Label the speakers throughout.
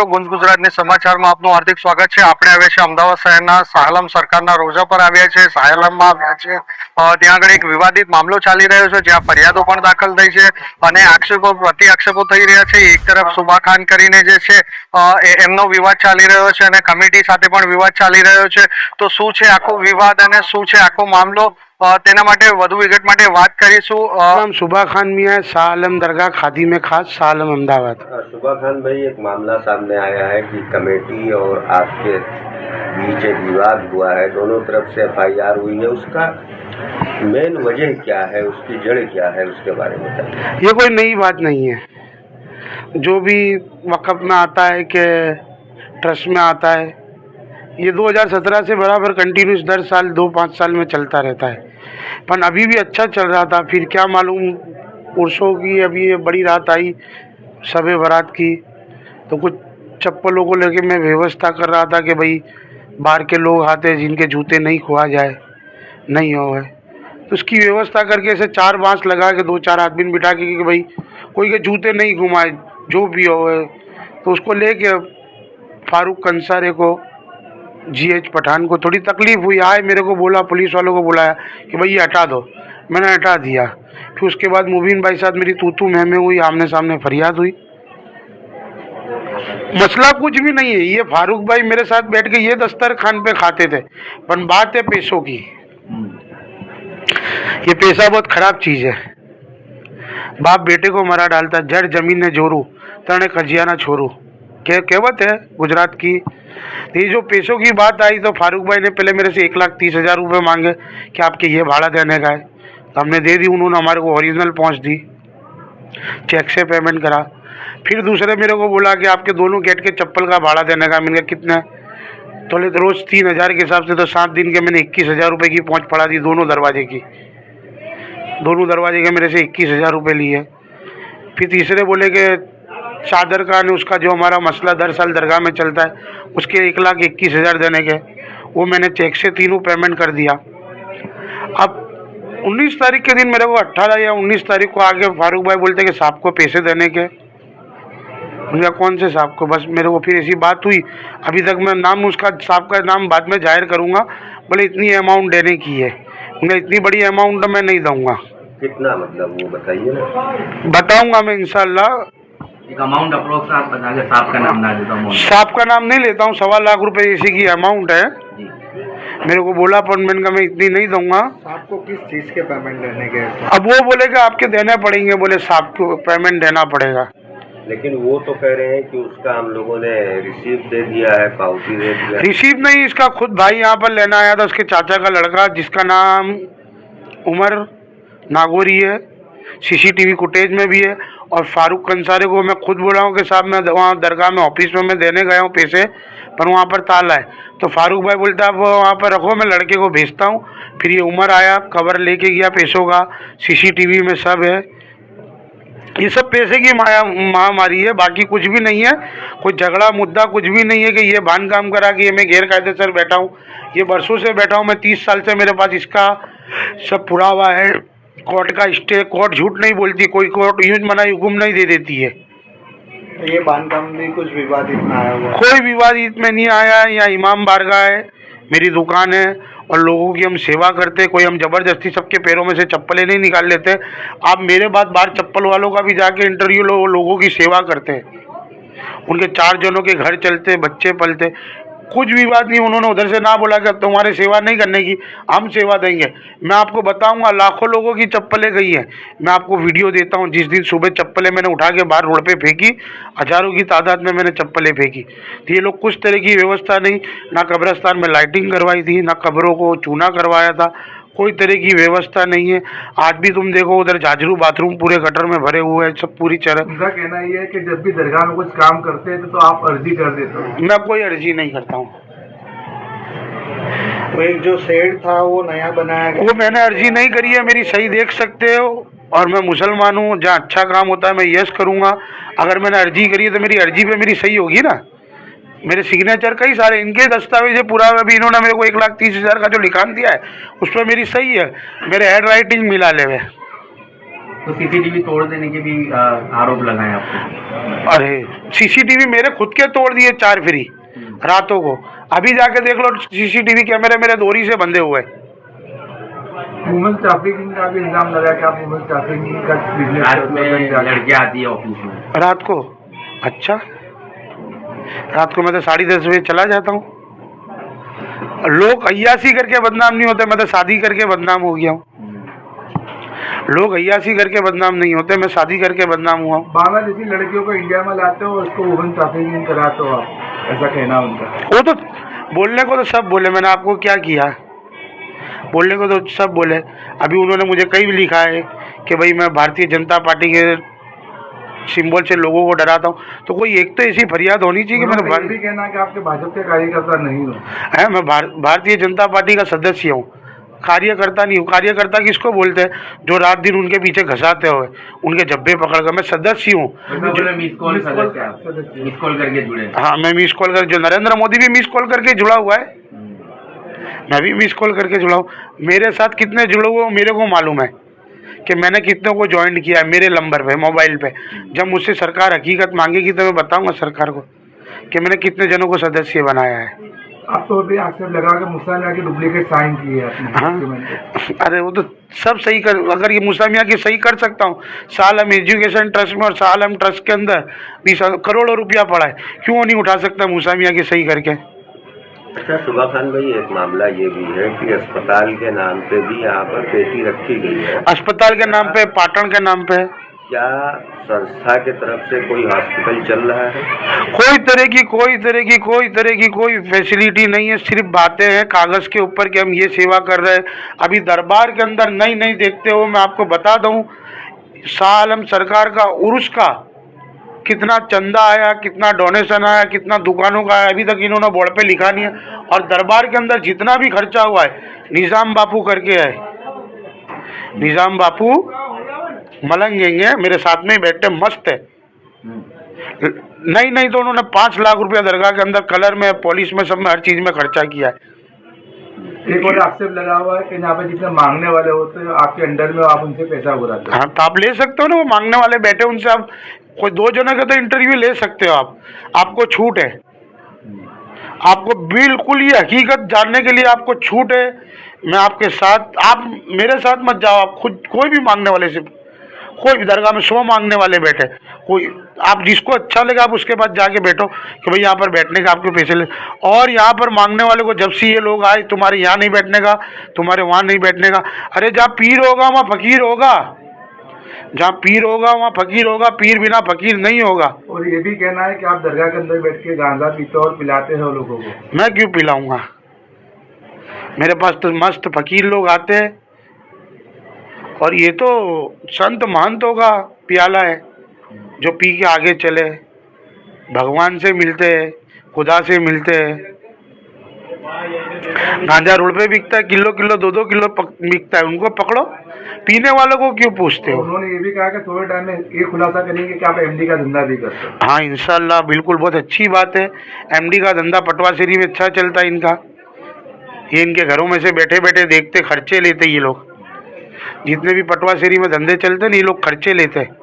Speaker 1: ગુંજ ગુજરાતની સમાચારમાં આપનું હાર્દિક સ્વાગત છે। આપણે આવ્યા છે અમદાવાદ શહેરના સાહલમ સરકારના રોજા પર આવ્યા છે। સાહલમમાં આવ્યા છે ત્યાં આગળ એક વિવાદિત મામલો ચાલી રહ્યો છે, જ્યાં ફરિયાદો પણ દાખલ થઈ છે અને આક્ષેપો પ્રતિ આક્ષેપો થઈ રહ્યા છે। એક તરફ સુબા ખાન કરીને જે છે એમનો વિવાદ ચાલી રહ્યો છે અને કમિટી સાથે પણ વિવાદ ચાલી રહ્યો છે। તો શું છે આખો વિવાદ અને શું છે આખો મામલો, તેના માટે વધુ વિગત માટે વાત કરીશું।
Speaker 2: नाम सुबा खान मियाँ है, शाह आलम दरगाह खादी में खास, शाह आलम अहमदाबाद।
Speaker 3: सुबा खान भाई, एक मामला सामने आया है कि कमेटी और आपके बीच एक विवाद हुआ है, दोनों तरफ से FIR हुई है। उसका मेन वजह क्या है, उसकी जड़ क्या है, उसके बारे में बताइए।
Speaker 2: ये कोई नई बात नहीं है। जो भी वक़्फ़ में आता है कि ट्रस्ट में आता है, ये 2017 से बराबर कंटिन्यूस 10 साल 2-5 साल में चलता रहता है। पर अभी भी अच्छा चल रहा था, फिर क्या मालूम उर्सों की अभी ये बड़ी रात आई शब बारात की, तो कुछ चप्पलों को लेके मैं व्यवस्था कर रहा था कि भाई बाहर के लोग आते जिनके जूते नहीं खोआ जाए, नहीं हो है, तो उसकी व्यवस्था करके ऐसे 4 बांस लगा के 2-4 आदमी बिठा के कि भाई कोई के जूते नहीं घुमाए, जो भी हो है। तो उसको लेके फारूक कंसारे को, GH पठान को थोड़ी तकलीफ़ हुई, आए मेरे को बोला, पुलिस वालों को बुलाया कि भाई ये हटा दो, मैंने हटा दिया। फिर उसके बाद मुबीन भाई साथ मेरी तू में हुई, आमने सामने फरियाद हुई। मसला कुछ भी नहीं है, ये फारूक भाई मेरे साथ बैठ के ये दस्तरखान पे खाते थे, पर बात है पैसों की। ये पैसा बहुत ख़राब चीज़ है। बाप बेटे को मरा डालता, जड़ जमीन ने जोरू तने कजिया ना छोरू, कहावत है गुजरात की। ये जो पैसों की बात आई तो फारूक भाई ने पहले मेरे से 1,30,000 रुपये मांगे कि आपके ये भाड़ा देने का है, तो हमने दे दी। उन्होंने हमारे को ओरिजिनल पहुंच दी, चेक से पेमेंट करा। फिर दूसरे मेरे को बोला कि आपके दोनों गेट के चप्पल का भाड़ा देने का। मैंने कहा कितना? तो रोज़ 3,000 के हिसाब से तो 7 दिन के मैंने 21,000 रुपये की पहुँच पड़ा दी, दोनों दरवाजे की। दोनों दरवाजे के मेरे से 21,000 रुपये लिए। फिर तीसरे बोले कि चादर का ने उसका जो हमारा मसला 10 साल दरगाह में चलता है, उसके 1,21,000 देने के, वो मैंने चेक से तीनों पेमेंट कर दिया। अब 19 तारीख के दिन मेरे को 18 या 19 तारीख को आके फारूक भाई बोलते कि साहब को पैसे देने के। उनका कौन से साहब को? बस मेरे को फिर ऐसी बात हुई, अभी तक मैं नाम उसका साहब का नाम बाद में जाहिर करूँगा, बोले इतनी अमाउंट देने की है। उन्हें इतनी बड़ी अमाउंट तो मैं नहीं दूँगा।
Speaker 3: कितना मतलब वो बताइए ना।
Speaker 2: बताऊँगा मैं इंशाल्लाह।
Speaker 4: एक अमाउंट अप्रोक्स आप बता के साहब का नाम ना देता हूँ।
Speaker 2: साहब का नाम नहीं लेता हूँ, 1.25 लाख रुपए इसी की अमाउंट है। मेरे को बोला पर मैंने कहा मैं इतनी नहीं दूंगा।
Speaker 1: आपको किस चीज़ के पेमेंट देने के?
Speaker 2: अब वो बोले कि आपके देने पड़ेंगे, बोले साहब को पेमेंट देना पड़ेगा।
Speaker 3: लेकिन वो तो कह रहे हैं कि उसका हम लोगों ने रिसीव दे दिया है, पावती दे दिया।
Speaker 2: रिसीव नहीं, इसका खुद भाई यहाँ पर लेना आया था, उसके चाचा का लड़का जिसका नाम उमर नागौरी है, CCTV फुटेज में भी है। और फारूक कंसारे को मैं खुद बोला हूँ कि साहब मैं वहाँ दरगाह में ऑफिस में मैं देने गया हूँ पैसे, पर वहाँ पर ताला है। तो फारूक भाई बोलता है आप वहाँ पर रखो, मैं लड़के को भेजता हूँ। फिर ये उमर आया, कवर लेके गया पैसों का, CCTV में सब है। ये सब पैसे की महामारी है, बाकी कुछ भी नहीं है। कोई झगड़ा मुद्दा कुछ भी नहीं है कि ये भान काम करा कि ये मैं गैर कायदेसर बैठा हूँ। ये बरसों से बैठा हूँ मैं, 30 साल से मेरे पास इसका सब पुरावा है। कोर्ट का स्टे, कोर्ट झूठ नहीं बोलती, कोई कोर्ट यूज मनाही हुक्म नहीं दे देती है।
Speaker 1: ये बांधकाम में कुछ विवादित में आया हुआ?
Speaker 2: कोई विवादित में नहीं आया। यहाँ इमाम बारगाह है, मेरी दुकान है और लोगों की हम सेवा करते। कोई हम जबरदस्ती सबके पैरों में से चप्पलें नहीं निकाल लेते। आप मेरे बाद बाहर चप्पल वालों का भी जाके इंटरव्यू लो, लोगों की सेवा करते, उनके 4 जनों के घर चलते, बच्चे पलते, कुछ विवाद नहीं। उन्होंने उधर से ना बोला कि अब तुम्हारी सेवा नहीं करने की, हम सेवा देंगे। मैं आपको बताऊंगा, लाखों लोगों की चप्पलें गई हैं। मैं आपको वीडियो देता हूं, जिस दिन सुबह चप्पलें मैंने उठा के बाहर रोड पे फेंकी, हज़ारों की तादाद में मैंने चप्पलें फेंकी। तो ये लोग कुछ तरह की व्यवस्था नहीं, ना कब्रिस्तान में लाइटिंग करवाई थी, ना कब्रों को चूना करवाया था, कोई तरह की व्यवस्था नहीं है। आज भी तुम देखो उधर झाजरू बाथरूम पूरे गटर में भरे हुए हैं, सब पूरी चरह।
Speaker 4: उनका कहना ये है कि जब भी दरगाह में कुछ काम करते हैं तो आप अर्जी कर देते हो।
Speaker 2: मैं कोई अर्जी नहीं करता हूँ।
Speaker 1: तो एक जो शेड था वो नया बनाया गया,
Speaker 2: वो मैंने अर्जी नहीं करी है, मेरी सही देख सकते हो। और मैं मुसलमान हूँ, जहाँ अच्छा काम होता है मैं यस करूँगा। अगर मैंने अर्जी करी है तो मेरी अर्जी पे मेरी सही होगी ना। मेरे सिग्नेचर कई सारे इनके दस्तावेज है पूरा। अभी इन्होंने मेरे को 1,30,000 का जो लिखान दिया है उस पर मेरी सही है, मेरे हैंड राइटिंग मिला ले हुए।
Speaker 5: तो सीसीटीवी तोड़ देने के भी आरोप लगाए आपको।
Speaker 2: अरे सीसीटीवी मेरे खुद के तोड़ दिए 4 फ्री रातों को। अभी जाके देख लो सीसीटीवी कैमरे मेरे दोरी से बंधे हुए।
Speaker 4: ह्यूमन ट्रैफिकिंग का भी इल्जाम लगा कि आप ह्यूमन ट्रैफिकिंग का बिजनेस
Speaker 5: रात में लड़कियां आती है ऑफिस में।
Speaker 2: रात को? अच्छा, रात को मैं तो 10:30 बजे चला जाता हूँ। लोग अय्यासी करके बदनाम नहीं होते, मैं तो शादी करके बदनाम हो गया हूँ। लोग अय्यासी करके बदनाम नहीं होते, मैं शादी करके बदनाम हुआ हूँ।
Speaker 4: बांग्लादेशी लड़कियों को इंडिया में लाते हो, उसको ह्यूमन ट्रैफिकिंग कराते हो आप, ऐसा कहना उनका।
Speaker 2: वो तो बोलने को तो सब बोले, मैंने आपको क्या किया? बोलने को तो सब बोले। अभी उन्होंने मुझे कई भी लिखा है कि भाई मैं भारतीय जनता पार्टी के सिंबल से लोगों को डराता हूँ। तो कोई एक तो ऐसी फरियाद होनी चाहिए कि
Speaker 4: उन्होंने ये
Speaker 2: मैंने
Speaker 4: भी कहना है कि आपके भाजपा के कार्यकर्ता नहीं हो।
Speaker 2: है, मैं भारतीय जनता पार्टी का सदस्य हूँ, कार्यकर्ता नहीं हूँ। कार्यकर्ता किसको बोलते हैं? जो रात दिन उनके पीछे घसाते हुए उनके जब्बे पकड़ कर। मैं सदस्य हूँ।
Speaker 5: मिस कॉल करके जुड़े।
Speaker 2: हाँ, मैं मिस कॉल कर, जो नरेंद्र मोदी भी मिस कॉल करके जुड़ा हुआ है, मैं भी मिस कॉल करके जुड़ा हूँ। मेरे साथ कितने जुड़े हुए मेरे को मालूम है कि मैंने कितनों को ज्वाइन किया है मेरे नंबर पे, मोबाइल पे। जब मुझसे सरकार हकीकत मांगेगी तो मैं बताऊंगा सरकार को कि मैंने कितने जनों को सदस्य बनाया है।
Speaker 4: आप तो भी आक्षेप लगा के मूसा मियां की डुप्लीकेट साइन की है अपने
Speaker 2: हाँ,
Speaker 4: डॉक्यूमेंट।
Speaker 2: अरे वो तो सब सही कर, अगर ये मूसा मियां की सही कर सकता हूँ। सालम एजुकेशन ट्रस्ट में और सालम ट्रस्ट के अंदर 20 करोड़ों रुपया पड़ा है, क्यों नहीं उठा सकता मूसा मियां की सही करके?
Speaker 3: अच्छा सुबह खान भाई, एक मामला ये भी है कि अस्पताल के नाम पे भी यहाँ पर पेटी रखी गई है।
Speaker 2: अस्पताल के नाम पे, पाटन के नाम पे?
Speaker 3: क्या संस्था के तरफ से कोई हॉस्पिटल चल रहा है?
Speaker 2: कोई तरह की कोई फैसिलिटी नहीं है। सिर्फ बातें हैं कागज के ऊपर कि हम ये सेवा कर रहे हैं। अभी दरबार के अंदर नहीं देखते हो। मैं आपको बता दूं, शाह आलम सरकार का उर्स का कितना चंदा आया, कितना डोनेशन आया, कितना दुकानों का आया, अभी तक इन्होंने बोर्ड पे लिखा नहीं है। और दरबार के अंदर जितना भी खर्चा हुआ है, निजाम बापू करके है, निजाम बापू मलंगेंगे, मेरे साथ में ही बैठे, मस्त है। नहीं तो उन्होंने 5 लाख रुपया दरगाह के अंदर कलर में, पॉलिश में, सब में, हर चीज में खर्चा किया है।
Speaker 4: एक और आक्षेप लगा हुआ है कि यहाँ पे जितने मांगने वाले होते हैं आपके अंडर में, आप उनसे पैसा उड़ाते हो।
Speaker 2: हाँ, तो आप ले सकते हो ना, वो मांगने वाले बैठे, उनसे आप कोई 2 जनों का तो इंटरव्यू ले सकते हो। आपको छूट है, आपको बिल्कुल ये हकीकत जानने के लिए आपको छूट है। मैं आपके साथ, आप मेरे साथ मत जाओ, आप खुद कोई भी मांगने वाले से, कोई भी दरगाह में 100 मांगने वाले बैठे, कोई आप जिसको अच्छा लगे आप उसके पास जाके बैठो कि भाई यहाँ पर बैठने का आपके पैसे ले। और यहाँ पर मांगने वाले को जब से ये लोग आए, तुम्हारे यहाँ नहीं बैठने का, तुम्हारे वहाँ नहीं बैठने का। अरे जहाँ पीर होगा वहाँ फकीर होगा, जहाँ पीर होगा वहाँ फकीर होगा, पीर बिना फकीर नहीं होगा।
Speaker 4: और ये भी कहना है कि आप दरगाह के अंदर बैठ के गांजा पीते हो और पिलाते हो लोगों को।
Speaker 2: मैं क्यों पिलाऊंगा? मेरे पास तो मस्त फकीर लोग आते हैं, और ये तो संत महंतों का प्याला है जो पी के आगे चले, भगवान से मिलते हैं, खुदा से मिलते हैं। गांजा रोड पे बिकता है, किलो 2-2 किलो बिकता है, उनको पकड़ो, पीने वालों को क्यों पूछते हो?
Speaker 4: उन्होंने ये भी कहा कि थोड़े टाइम में ये खुलासा करेंगे कि आप एमडी का धंधा भी करते हो।
Speaker 2: हाँ, इंशाल्लाह, बिल्कुल, बहुत अच्छी बात है। एमडी का धंधा पटवाशेरी में अच्छा चलता है इनका। ये इनके घरों में से बैठे बैठे देखते, खर्चे लेते। ये लोग जितने भी पटवाशेरी में धंधे चलते हैं, ये लोग खर्चे लेते हैं।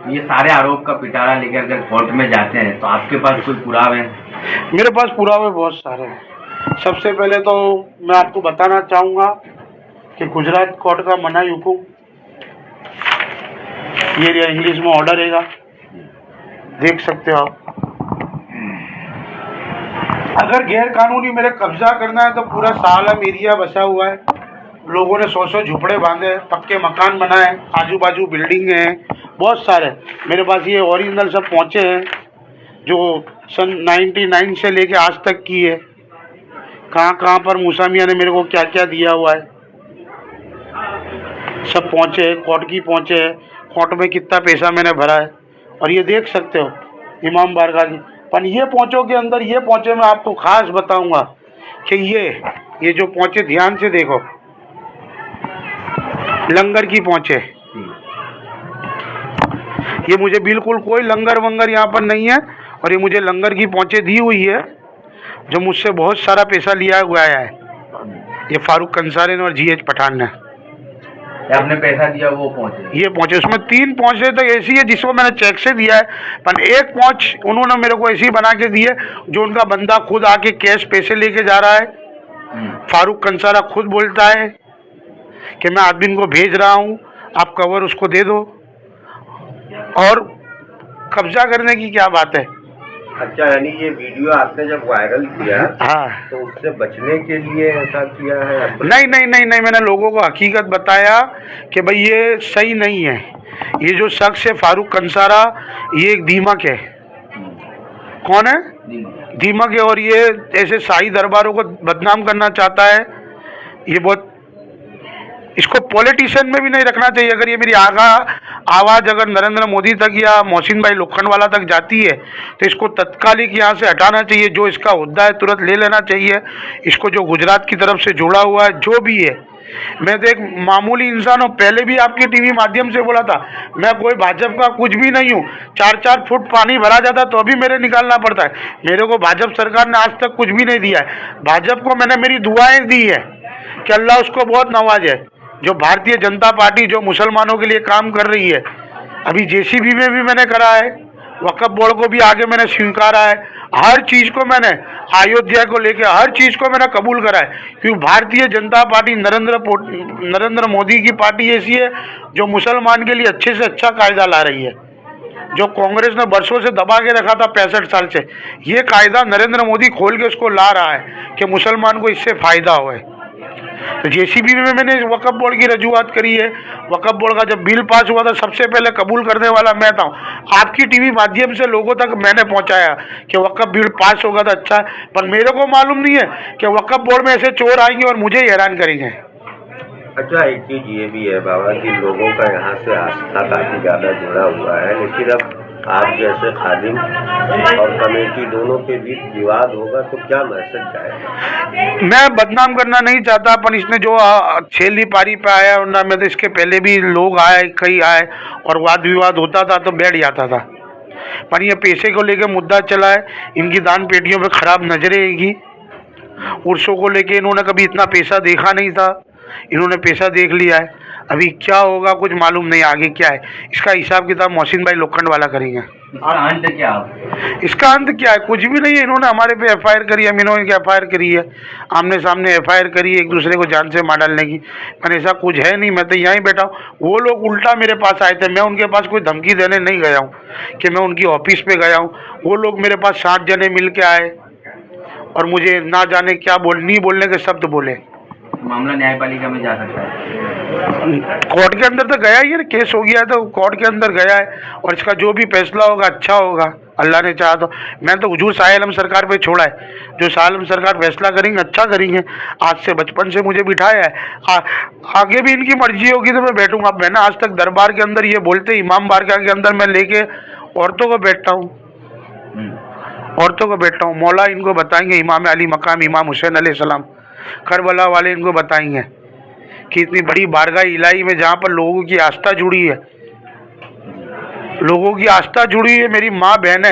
Speaker 5: ये सारे आरोप का पिटारा लेकर अगर कोर्ट में जाते हैं तो आपके पास कोई पुरावे हैं?
Speaker 2: मेरे पास पुरावे बहुत सारे हैं। सबसे पहले तो मैं आपको बताना चाहूँगा कि गुजरात कोर्ट का मनाही हुकुम, ये इंग्लिश में ऑर्डर रहेगा, देख सकते हो आप। अगर गैर कानूनी मेरे कब्जा करना है तो पूरा सालम एरिया बसा हुआ है, लोगों ने 100 झुपड़े बांधे, पक्के मकान बनाए, आजू बाजू बिल्डिंग हैं बहुत सारे। मेरे पास ये ओरिजिनल सब पहुँचे हैं जो सन 99 से लेके आज तक की है। कहाँ पर मूसा मियां ने मेरे को क्या क्या दिया हुआ है सब पहुँचे, कोर्ट की पहुँचे, कोर्ट में कितना पैसा मैंने भरा है, और ये देख सकते हो इमाम बारगाह की। पर ये पहुँचों के अंदर, ये पहुँचे मैं आपको खास बताऊंगा कि ये जो पहुँचे, ध्यान से देखो, लंगर की पहुँचे। ये मुझे बिल्कुल कोई लंगर वंगर यहाँ पर नहीं है, और ये मुझे लंगर की पहुँचे दी हुई है जो मुझसे बहुत सारा पैसा लिया हुआ है ये फारूक कंसारी ने और GH पठान ने।
Speaker 5: या आपने पैसा दिया वो पहुंचे?
Speaker 2: ये पहुंचे, उसमें 3 पहुंचे तो ऐसी है जिसको मैंने चेक से दिया है, पर 1 पहुंच उन्होंने मेरे को ऐसी बना के दी है जो उनका बंदा खुद आके कैश पैसे लेके जा रहा है। फारूक कंसारा खुद बोलता है कि मैं आदमी को भेज रहा हूँ, आप कवर उसको दे दो। और कब्जा करने की क्या बात है?
Speaker 3: अच्छा, यानी ये वीडियो आपने जब वायरल किया
Speaker 2: हाँ,
Speaker 3: तो उससे बचने के लिए ऐसा किया है आपने?
Speaker 2: नहीं, मैंने लोगों को हकीकत बताया कि भाई ये सही नहीं है। ये जो शख्स है फारूक कंसारा, ये एक दीमक है। कौन है? दीमक है। और ये ऐसे शाही दरबारों को बदनाम करना चाहता है। ये बहुत, इसको पॉलिटिशियन में भी नहीं रखना चाहिए। अगर ये मेरी आवाज़ अगर नरेंद्र मोदी तक या मोहसिन भाई लोखंडवाला तक जाती है तो इसको तत्कालिक यहाँ से हटाना चाहिए। जो इसका हुद्दा है तुरंत ले लेना चाहिए। इसको जो गुजरात की तरफ से जुड़ा हुआ है जो भी है, मैं तो एक मामूली इंसान हूँ। पहले भी आपके टीवी माध्यम से बोला था, मैं कोई भाजपा का कुछ भी नहीं हूँ। 4-4 फुट पानी भरा जाता तो अभी मेरे निकालना पड़ता है। मेरे को भाजपा सरकार ने आज तक कुछ भी नहीं दिया है। भाजपा को मैंने मेरी दुआएं दी है कि अल्लाह उसको बहुत नवाजे। जो भारतीय जनता पार्टी जो मुसलमानों के लिए काम कर रही है, अभी जेसीबी में भी मैंने करा है, वक्फ बोर्ड को भी आगे मैंने स्वीकारा है। हर चीज़ को मैंने, अयोध्या को लेके हर चीज़ को मैंने कबूल करा है। क्योंकि भारतीय जनता पार्टी नरेंद्र मोदी की पार्टी ऐसी है जो मुसलमान के लिए अच्छे से अच्छा कायदा ला रही है। जो कांग्रेस ने बरसों से दबा के रखा था 65 साल से, ये कायदा नरेंद्र मोदी खोल के उसको ला रहा है कि मुसलमान को इससे फ़ायदा होए। तो जेसीबी में मैंने वक्फ बोर्ड की रजूआत करी है। वक्फ बोर्ड का जब बिल पास हुआ था सबसे पहले कबूल करने वाला मैं था। आपकी टीवी माध्यम से लोगों तक मैंने पहुंचाया कि वक्फ बिल पास होगा तो अच्छा है, पर मेरे को मालूम नहीं है कि वक्फ बोर्ड में ऐसे चोर आएंगे और मुझे ही हैरान करेंगे।
Speaker 3: अच्छा, एक चीज ये भी है बाबा कि लोगों का यहाँ से आस्था काफी ज्यादा जुड़ा हुआ है, लेकिन अब आप जैसे खादिम और कमेटी दोनों के बीच विवाद होगा तो क्या मैसेज जाएगा?
Speaker 2: मैं बदनाम करना नहीं चाहता, पर इसने जो छेली पारी पे आया ना, मैं तो इसके पहले भी लोग आए, कई आए और वाद विवाद होता था तो बैठ जाता था। पर ये पैसे को लेके मुद्दा चला है। इनकी दान पेटियों पे खराब नजरें आएगी। उर्सों को लेके इन्होंने कभी इतना पैसा देखा नहीं था, इन्होंने पैसा देख लिया है। अभी क्या होगा कुछ मालूम नहीं, आगे क्या है इसका हिसाब किताब मोहसिन भाई लोखंडवाला करेंगे।
Speaker 5: और अंत क्या?
Speaker 2: इसका अंत क्या है? कुछ भी नहीं है। इन्होंने हमारे पे एफआईआर करी है, इन्होंने क्या एफआईआर करी है, आमने सामने एफआईआर करी है एक दूसरे को जान से मार डालने की। पर ऐसा कुछ है नहीं। मैं तो यहीं बैठा हूँ। वो लोग उल्टा मेरे पास आए थे। मैं उनके पास कोई धमकी देने नहीं गया हूँ कि मैं उनकी ऑफिस पे गया हूँ। वो लोग मेरे पास 7 जने मिल के आए और मुझे ना जाने क्या नहीं बोलने के शब्द बोले।
Speaker 5: मामला न्यायपालिका में जा सकता है?
Speaker 2: कोर्ट के अंदर तो गया ही है, केस हो गया तो कोर्ट के अंदर गया है और इसका जो भी फैसला होगा अच्छा होगा, अल्लाह ने चाहा तो। मैं तो हुजूर शाह आलम सरकार पे छोड़ा है। जो शाह आलम सरकार फैसला करेंगे अच्छा करेंगे। आज से बचपन से मुझे बिठाया है, आगे भी इनकी मर्जी होगी तो मैं बैठूंगा। मैंने आज तक दरबार के अंदर ये बोलते इमाम बारगाह के अंदर मैं लेके औरतों को बैठता हूँ, औरतों को बैठता हूँ। मौला इनको बताएंगे, इमाम अली मकाम इमाम हुसैन अलैहिस्सलाम करबला वाले इनको बताएंगे कि इतनी बड़ी बारगाह इलाही में जहाँ पर लोगों की आस्था जुड़ी है, लोगों की आस्था जुड़ी है। मेरी माँ बहन है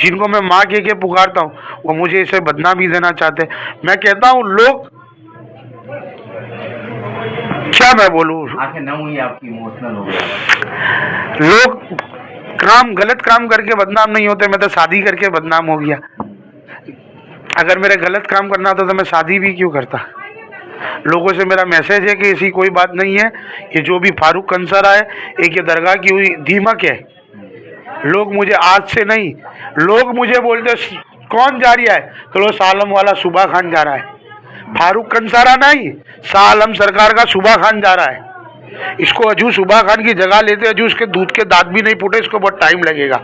Speaker 2: जिनको मैं माँ कह के पुकारता हूँ, वो मुझे इसे बदनामी देना चाहते हैं। मैं कहता हूँ लोग, क्या मैं बोलूँ,
Speaker 5: आंखें नम हुई आपकी, इमोशनल हो गया।
Speaker 2: लोग गलत काम करके बदनाम नहीं होते। मैं तो शादी करके बदनाम हो गया। अगर मेरे गलत काम करना होता तो मैं शादी भी क्यों करता। लोगों से मेरा मैसेज है कि ऐसी कोई बात नहीं है। ये जो भी फारूक कंसारा है, एक ये दरगाह की हुई दीमक है। लोग मुझे आज से नहीं, लोग मुझे बोलते कौन जा रहा है, तो लो शाह आलम वाला सूबा खान जा रहा है। फारूक कंसारा नहीं, शाह आलम सरकार का सूबा खान जा रहा है। इसको अजू सूबा खान की जगह लेते, अजू उसके दूध के दांत भी नहीं फूटे, इसको बहुत टाइम लगेगा।